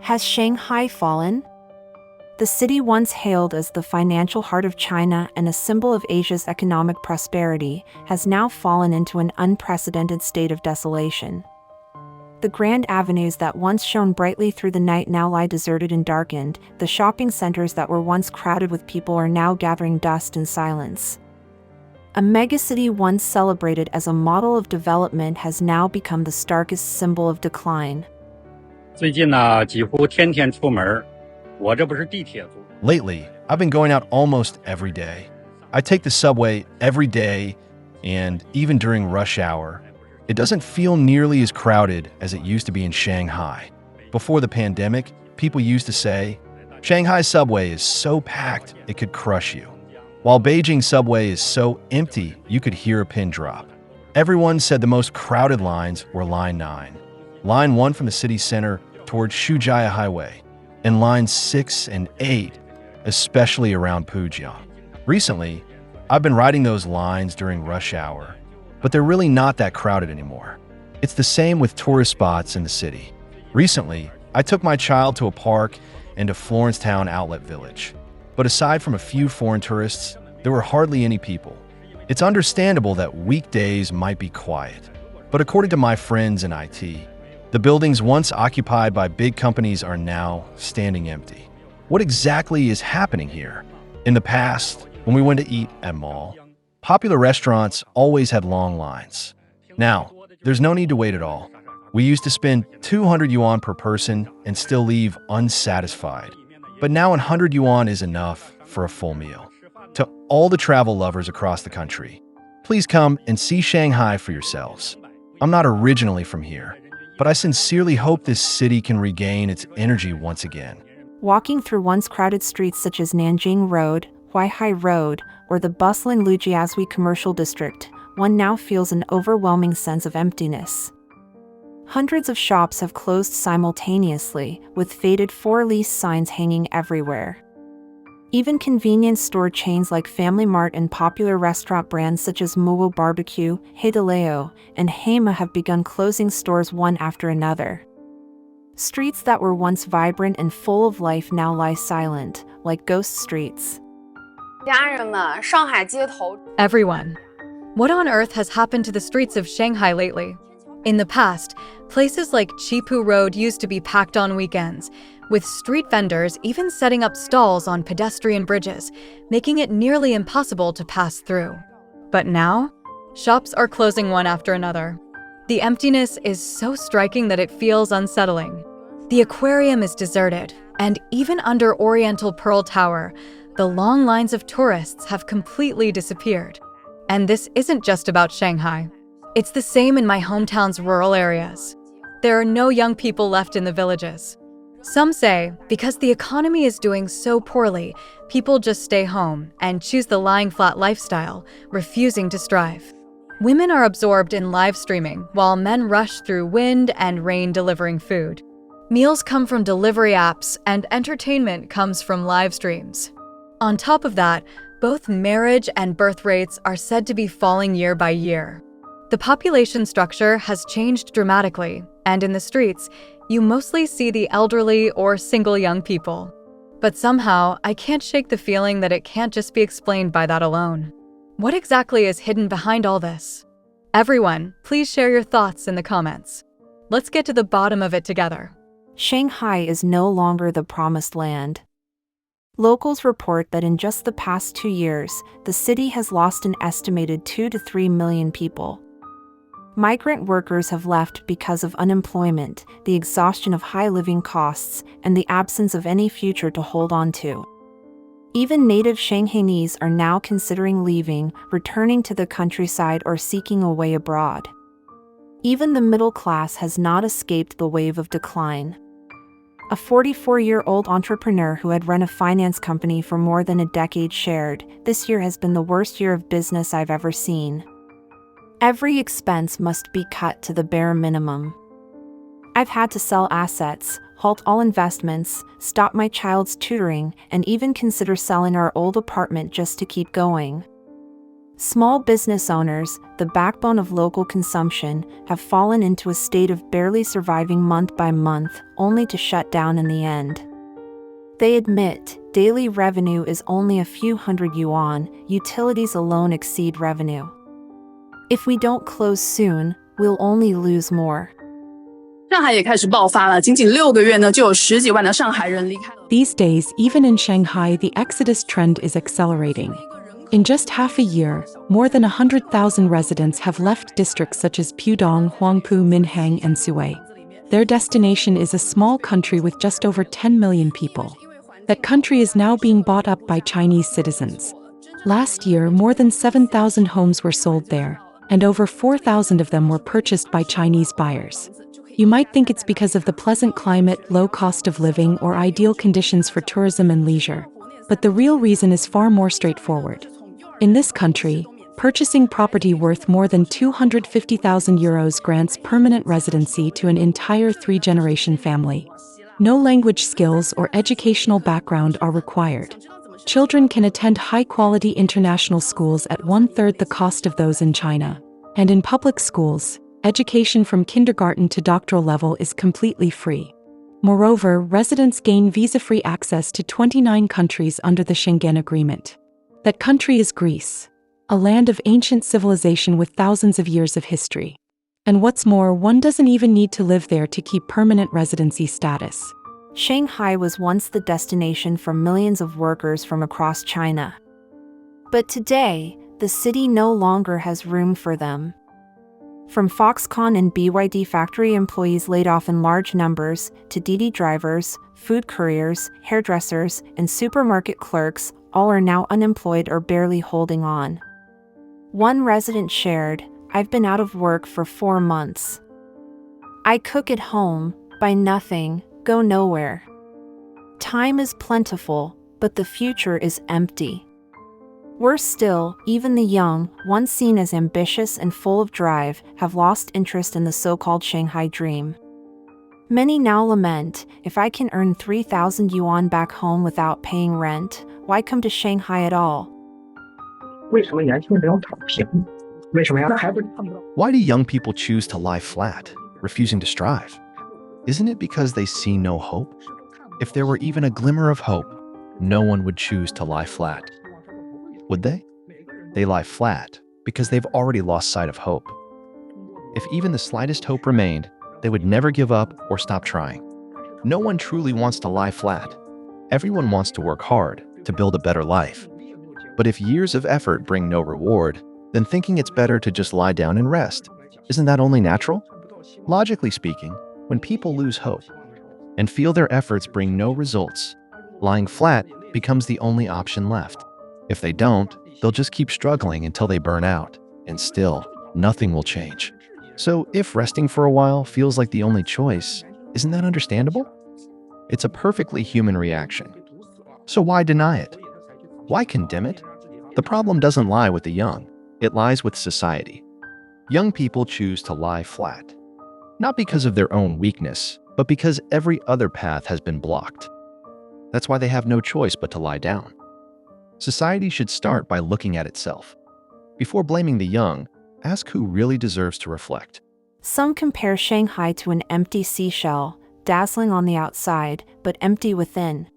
Has Shanghai fallen? The city once hailed as the financial heart of China and a symbol of Asia's economic prosperity has now fallen into an unprecedented state of desolation. The grand avenues that once shone brightly through the night now lie deserted and darkened. The shopping centers that were once crowded with people are now gathering dust and silence. A megacity once celebrated as a model of development has now become the starkest symbol of decline. 最近呢，几乎天天出门，我这不是地铁族。 Lately, I've been going out almost every day. I take the subway every day, and even during rush hour. It doesn't feel nearly as crowded as it used to be in Shanghai. Before the pandemic, people used to say, Shanghai subway is so packed it could crush you. While Beijing subway is so empty you could hear a pin drop. Everyone said the most crowded lines were Line 9. Line 1 from the city center towards Shanghai Highway, and Lines 6 and 8, especially around Pujiang. Recently, I've been riding those lines during rush hour, but they're really not that crowded anymore. It's the same with tourist spots in the city. Recently, I took my child to a park and to Florence Town Outlet Village. But aside from a few foreign tourists, there were hardly any people. It's understandable that weekdays might be quiet. But according to my friends in IT, the buildings once occupied by big companies are now standing empty. What exactly is happening here? In the past, when we went to eat at mall, popular restaurants always had long lines. Now, there's no need to wait at all. We used to spend 200 yuan per person and still leave unsatisfied. But now 100 yuan is enough for a full meal. To all the travel lovers across the country, please come and see Shanghai for yourselves. I'm not originally from here, but I sincerely hope this city can regain its energy once again. Walking through once crowded streets such as Nanjing Road, Huaihai Road, or the bustling Lujiazui Commercial District, one now feels an overwhelming sense of emptiness. Hundreds of shops have closed simultaneously, with faded for-lease signs hanging everywhere. Even convenience store chains like Family Mart and popular restaurant brands such as Muwo Barbecue, Hidaleo, and Hema have begun closing stores one after another. Streets that were once vibrant and full of life now lie silent, like ghost streets. Everyone, what on earth has happened to the streets of Shanghai lately? In the past, places like Chipu Road used to be packed on weekends, with street vendors even setting up stalls on pedestrian bridges, making it nearly impossible to pass through. But now, shops are closing one after another. The emptiness is so striking that it feels unsettling. The aquarium is deserted, and even under Oriental Pearl Tower, the long lines of tourists have completely disappeared. And this isn't just about Shanghai. It's the same in my hometown's rural areas. There are no young people left in the villages. Some say because the economy is doing so poorly, people just stay home and choose the lying flat lifestyle, refusing to strive. Women are absorbed in live streaming, while men rush through wind and rain delivering food. Meals come from delivery apps, and entertainment comes from live streams. On top of that, both marriage and birth rates are said to be falling year by year. The population structure has changed dramatically, and in the streets, you mostly see the elderly or single young people. But somehow, I can't shake the feeling that it can't just be explained by that alone. What exactly is hidden behind all this? Everyone, please share your thoughts in the comments. Let's get to the bottom of it together. Shanghai is no longer the promised land. Locals report that in just the past 2 years, the city has lost an estimated 2 to 3 million people. Migrant workers have left because of unemployment, the exhaustion of high living costs, and the absence of any future to hold on to. Even native Shanghainese are now considering leaving, returning to the countryside, or seeking a way abroad. Even the middle class has not escaped the wave of decline. A 44-year-old entrepreneur who had run a finance company for more than a decade shared, "This year has been the worst year of business I've ever seen. Every expense must be cut to the bare minimum. I've had to sell assets, halt all investments, stop my child's tutoring, and even consider selling our old apartment just to keep going." Small business owners, the backbone of local consumption, have fallen into a state of barely surviving month by month, only to shut down in the end. They admit daily revenue is only a few hundred yuan, utilities alone exceed revenue. If we don't close soon, we'll only lose more. 上海也开始爆发了，仅仅6个月呢，就有10几万的上海人离开了。 These days, even in Shanghai, the exodus trend is accelerating. In just half a year, more than 100,000 residents have left districts such as Pudong, Huangpu, Minhang, and Sui. Their destination is a small country with just over 10 million people. That country is now being bought up by Chinese citizens. Last year, more than 7,000 homes were sold there, and over 4,000 of them were purchased by Chinese buyers. You might think it's because of the pleasant climate, low cost of living, or ideal conditions for tourism and leisure. But the real reason is far more straightforward. In this country, purchasing property worth more than 250,000 euros grants permanent residency to an entire 3-generation family. No language skills or educational background are required. Children can attend high-quality international schools at 1/3 the cost of those in China. And in public schools, education from kindergarten to doctoral level is completely free. Moreover, residents gain visa-free access to 29 countries under the Schengen Agreement. That country is Greece, a land of ancient civilization with thousands of years of history. And what's more, one doesn't even need to live there to keep permanent residency status. Shanghai was once the destination for millions of workers from across China. But today, the city no longer has room for them. From Foxconn and BYD factory employees laid off in large numbers, to Didi drivers, food couriers, hairdressers, and supermarket clerks, all are now unemployed or barely holding on. One resident shared, "I've been out of work for 4 months. I cook at home, buy nothing, go nowhere. Time is plentiful, but the future is empty." Worse still, even the young, once seen as ambitious and full of drive, have lost interest in the so-called Shanghai dream. Many now lament, "If I can earn 3,000 yuan back home without paying rent, why come to Shanghai at all?" Why do young people choose to lie flat, refusing to strive? Isn't it because they see no hope? If there were even a glimmer of hope, no one would choose to lie flat. Would they? They lie flat because they've already lost sight of hope. If even the slightest hope remained, they would never give up or stop trying. No one truly wants to lie flat. Everyone wants to work hard to build a better life. But if years of effort bring no reward, then thinking it's better to just lie down and rest, isn't that only natural? Logically speaking, when people lose hope and feel their efforts bring no results, lying flat becomes the only option left. If they don't, they'll just keep struggling until they burn out, and still, nothing will change. So if resting for a while feels like the only choice, isn't that understandable? It's a perfectly human reaction. So why deny it? Why condemn it? The problem doesn't lie with the young, it lies with society. Young people choose to lie flat, not because of their own weakness, but because every other path has been blocked. That's why they have no choice but to lie down. Society should start by looking at itself. Before blaming the young, ask who really deserves to reflect. Some compare Shanghai to an empty seashell, dazzling on the outside, but empty within.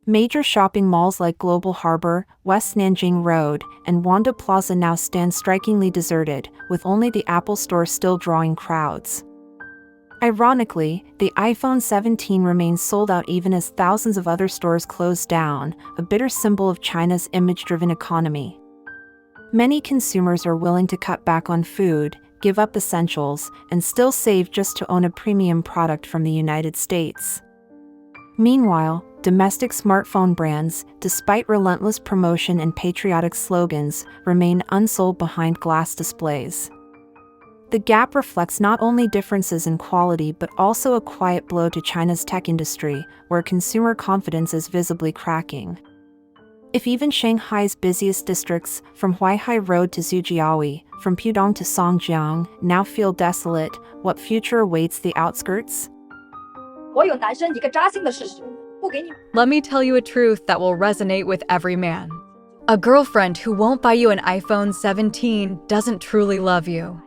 Major shopping malls like Global Harbor, West Nanjing Road, and Wanda Plaza now stand strikingly deserted, with only the Apple Store still drawing crowds. Ironically, the iPhone 17 remains sold out even as thousands of other stores close down, a bitter symbol of China's image-driven economy. Many consumers are willing to cut back on food, give up essentials, and still save just to own a premium product from the United States. Meanwhile, domestic smartphone brands, despite relentless promotion and patriotic slogans, remain unsold behind glass displays. The gap reflects not only differences in quality but also a quiet blow to China's tech industry, where consumer confidence is visibly cracking. If even Shanghai's busiest districts, from Huaihai Road to Zujiaoui, from Pudong to Songjiang, now feel desolate, what future awaits the outskirts? Let me tell you a truth that will resonate with every man. A girlfriend who won't buy you an iPhone 17 doesn't truly love you.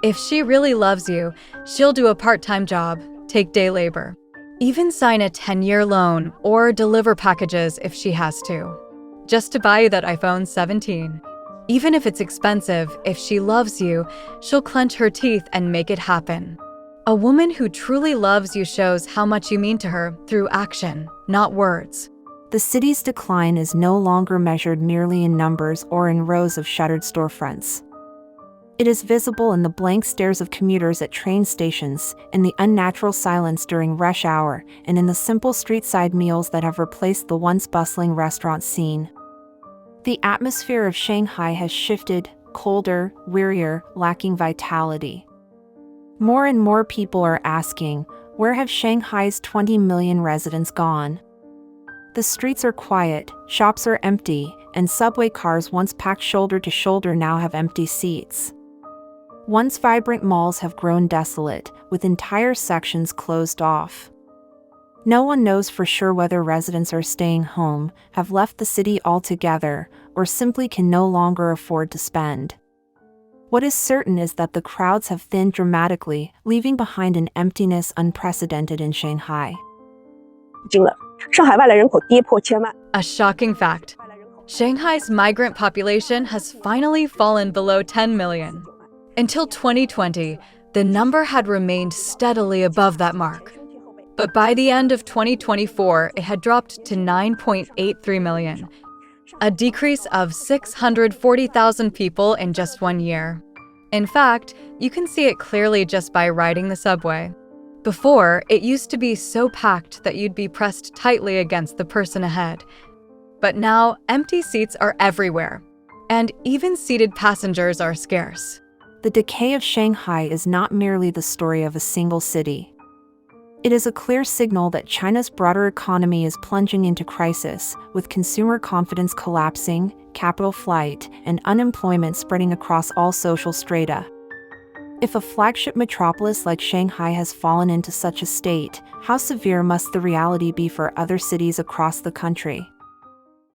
If she really loves you, she'll do a part-time job, take day labor, even sign a 10-year loan or deliver packages if she has to, just to buy you that iPhone 17. Even if it's expensive, if she loves you, she'll clench her teeth and make it happen. A woman who truly loves you shows how much you mean to her through action, not words. The city's decline is no longer measured merely in numbers or in rows of shuttered storefronts. It is visible in the blank stares of commuters at train stations, in the unnatural silence during rush hour, and in the simple street-side meals that have replaced the once bustling restaurant scene. The atmosphere of Shanghai has shifted, colder, wearier, lacking vitality. More and more people are asking, where have Shanghai's 20 million residents gone? The streets are quiet, shops are empty, and subway cars once packed shoulder to shoulder now have empty seats. Once vibrant malls have grown desolate, with entire sections closed off. No one knows for sure whether residents are staying home, have left the city altogether, or simply can no longer afford to spend. What is certain is that the crowds have thinned dramatically, leaving behind an emptiness unprecedented in Shanghai. A shocking fact. Shanghai's migrant population has finally fallen below 10 million. Until 2020, the number had remained steadily above that mark. But by the end of 2024, it had dropped to 9.83 million, a decrease of 640,000 people in just 1 year. In fact, you can see it clearly just by riding the subway. Before, it used to be so packed that you'd be pressed tightly against the person ahead. But now, empty seats are everywhere, and even seated passengers are scarce. The decay of Shanghai is not merely the story of a single city. It is a clear signal that China's broader economy is plunging into crisis, with consumer confidence collapsing, capital flight, and unemployment spreading across all social strata. If a flagship metropolis like Shanghai has fallen into such a state, how severe must the reality be for other cities across the country?